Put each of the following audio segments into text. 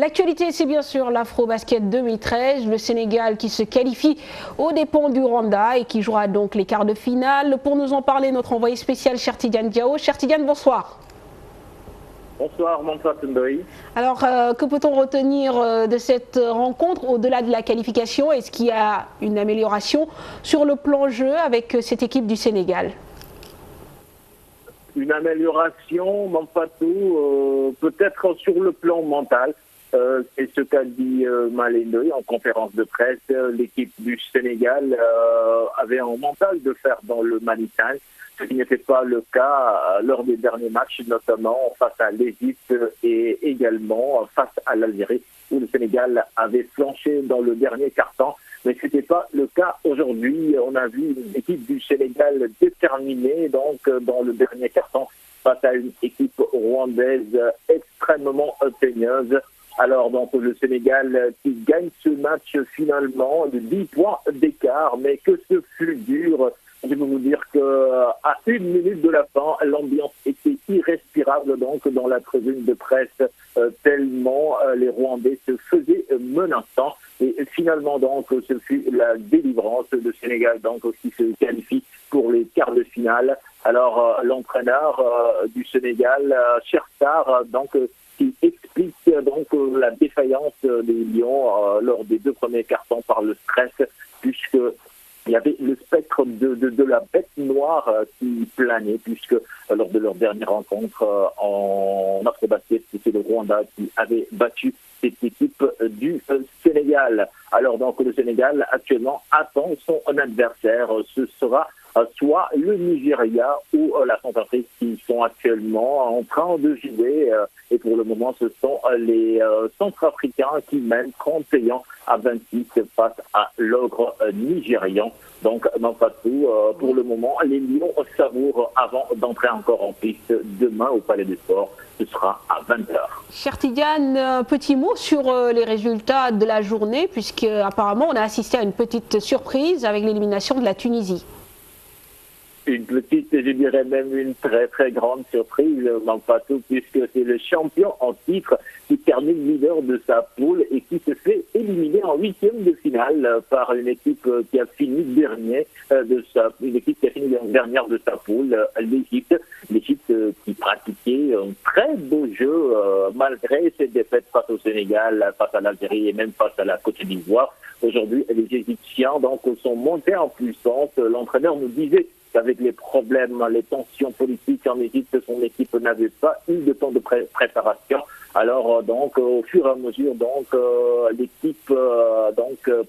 L'actualité, c'est bien sûr l'Afro-Basket 2013, le Sénégal qui se qualifie aux dépens du Rwanda et qui jouera donc les quarts de finale. Pour nous en parler, notre envoyé spécial Cheikh Tidiane Diao. Cheikh Tidiane, bonsoir. Bonsoir, Mansour Tundoï. Alors, que peut-on retenir de cette rencontre au-delà de la qualification? Est-ce qu'il y a une amélioration sur le plan jeu avec cette équipe du Sénégal? Une amélioration, Mampatou, peut-être sur le plan mental. C'est ce qu'a dit Malendoy en conférence de presse. L'équipe du Sénégal avait un mental de fer dans le Manital, ce qui n'était pas le cas lors des derniers matchs, notamment face à l'Égypte et également face à l'Algérie, où le Sénégal avait flanché dans le dernier quart-temps. Mais ce n'était pas le cas aujourd'hui. On a vu une équipe du Sénégal déterminée donc, dans le dernier quart-temps face à une équipe rwandaise extrêmement peigneuse. Alors donc le Sénégal qui gagne ce match finalement de 10 points d'écart, mais que ce fut dur. Je peux vous dire qu'à 1 minute de la fin, l'ambiance était irrespirable donc dans la tribune de presse, tellement les Rwandais se faisaient menaçants. Et finalement donc ce fut la délivrance de Sénégal donc qui se qualifie pour les quarts de finale. Alors l'entraîneur du Sénégal, Cherstar, donc qui explique donc la défaillance des Lions lors des 2 premiers cartons par le stress, puisque il y avait le spectre de la bête noire qui planait, puisque lors de leur dernière rencontre en Afro-Basket, c'était le Rwanda qui avait battu cette équipe du Sénégal. Alors donc le Sénégal actuellement attend son adversaire. Ce sera soit le Nigeria ou la Centrafrique qui sont actuellement en train de jouer. Et pour le moment, ce sont les Centrafricains qui mènent 31-26 face à l'ogre nigérian. Donc, Mampatou, pour le moment, les Lions savourent avant d'entrer encore en piste demain au Palais des Sports. Ce sera à 20h. Cheikh Tidiane, petit mot sur les résultats de la journée, puisque apparemment on a assisté à une petite surprise avec l'élimination de la Tunisie. Une petite, je dirais même une très très grande surprise, Mampatou, puisque c'est le champion en titre qui termine leader de sa poule et qui se fait éliminer en 8e de finale par une équipe qui a fini dernière de sa poule, l'Égypte. L'Égypte qui pratiquait un très beau jeu malgré ses défaites face au Sénégal, face à l'Algérie et même face à la Côte d'Ivoire. Aujourd'hui, les Égyptiens donc sont montés en puissance. L'entraîneur nous disait qu'avec les problèmes, les tensions politiques en Égypte, son équipe n'avait pas eu de temps de préparation. Alors donc au fur et à mesure donc l'équipe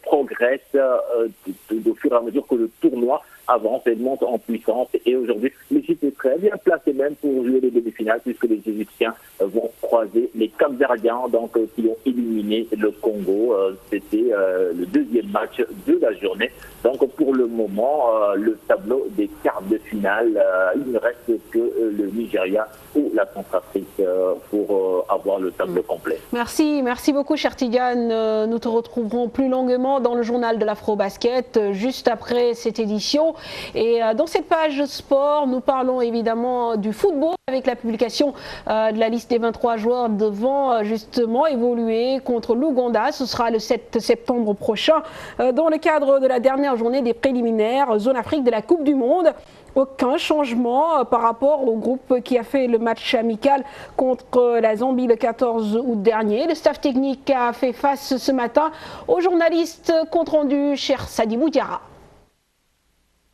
progresse au fur et à mesure que le tournoi avance et monte en puissance. Et aujourd'hui, l'Égypte est très bien placée même pour jouer les demi-finales, puisque les Égyptiens vont croiser les Cap-Verdiens donc qui ont éliminé le Congo. C'était le 2e match de la journée. Donc pour le moment, le tableau des quarts de finale, il ne reste que le Nigeria ou la Centrafrique pour avoir le tableau complet. Merci beaucoup Cheikh Tidiane. Nous te retrouverons plus longuement dans le journal de l'Afro-Basket juste après cette édition. Et dans cette page sport, nous parlons évidemment du football avec la publication de la liste des 23 joueurs devant justement évoluer contre l'Ouganda. Ce sera le 7 septembre prochain dans le cadre de la dernière journée des préliminaires zone Afrique de la Coupe du Monde. Aucun changement par rapport au groupe qui a fait le match amical contre la Zambie le 14 août dernier. Le staff technique a fait face ce matin aux journalistes. Compte rendu, cher Sadibou Diarra.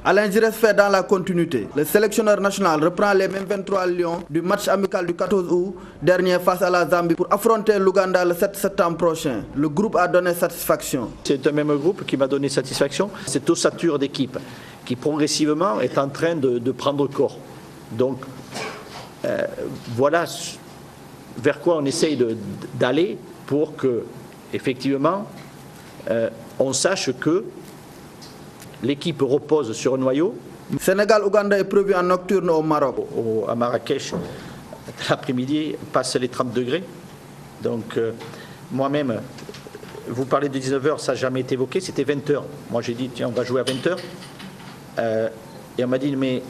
Alain Giresse fait dans la continuité. Le sélectionneur national reprend les mêmes 23 lions du match amical du 14 août dernier face à la Zambie pour affronter l'Ouganda le 7 septembre prochain. Le groupe a donné satisfaction. C'est un même groupe qui m'a donné satisfaction. Cette ossature d'équipe qui progressivement est en train de prendre corps. Donc voilà vers quoi on essaye d'aller pour que effectivement on sache que l'équipe repose sur un noyau. Sénégal-Ouganda est prévu en nocturne au Maroc. À Marrakech, l'après-midi, passe les 30 degrés. Donc, moi-même, vous parlez de 19h, ça n'a jamais été évoqué, c'était 20h. Moi, j'ai dit, tiens, on va jouer à 20h. Et on m'a dit, mais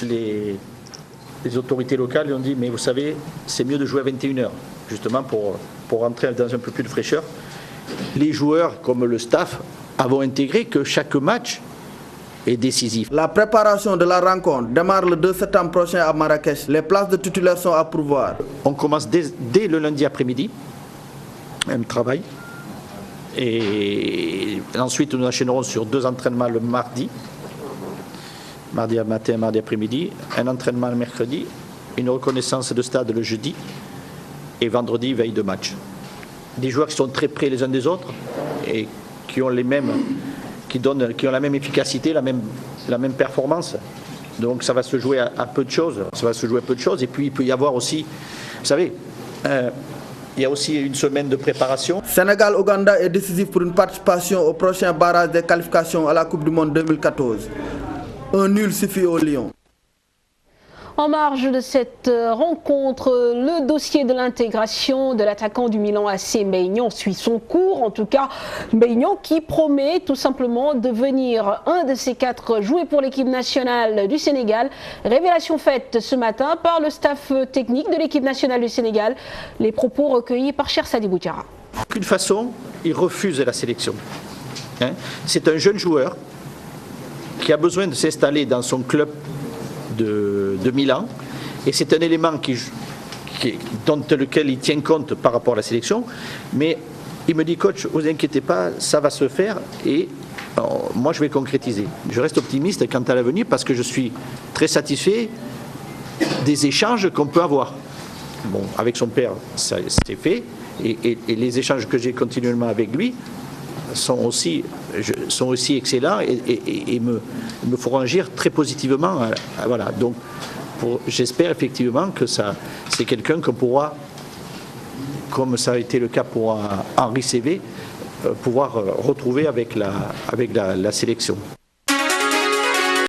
les autorités locales ont dit, mais vous savez, c'est mieux de jouer à 21h. justement pour rentrer dans un peu plus de fraîcheur. Les joueurs, comme le staff, avons intégré que chaque match est décisif. La préparation de la rencontre démarre le 2 septembre prochain à Marrakech. Les places de titulaires sont à pourvoir. On commence dès le lundi après-midi, un travail. Et ensuite, nous enchaînerons sur 2 entraînements le mardi matin, mardi après-midi, un entraînement le mercredi, une reconnaissance de stade le jeudi et vendredi, veille de match. Des joueurs qui sont très près les uns des autres et qui ont la même efficacité, la même performance. Donc ça va se jouer à peu de choses. Et puis il peut y avoir aussi, vous savez, il y a aussi une semaine de préparation. Sénégal-Ouganda est décisif pour une participation au prochain barrage des qualifications à la Coupe du Monde 2014. Un nul suffit aux Lions. En marge de cette rencontre, le dossier de l'intégration de l'attaquant du Milan AC Maignan suit son cours. En tout cas, Maignan qui promet tout simplement de venir un de ces 4 jouer pour l'équipe nationale du Sénégal. Révélation faite ce matin par le staff technique de l'équipe nationale du Sénégal. Les propos recueillis par Cheikh Sadibou Diarra. D'aucune façon, il refuse la sélection. C'est un jeune joueur qui a besoin de s'installer dans son club de Milan, et c'est un élément dont lequel il tient compte par rapport à la sélection, mais il me dit: coach, vous inquiétez pas, ça va se faire, et moi je vais concrétiser. Je reste optimiste quant à l'avenir parce que je suis très satisfait des échanges qu'on peut avoir. Bon, avec son père, ça c'est fait, et les échanges que j'ai continuellement avec lui sont aussi excellents et me feront agir très positivement. Voilà. Donc, j'espère effectivement que c'est quelqu'un qu'on pourra, comme ça a été le cas pour Henri Cévé, pouvoir retrouver avec la sélection.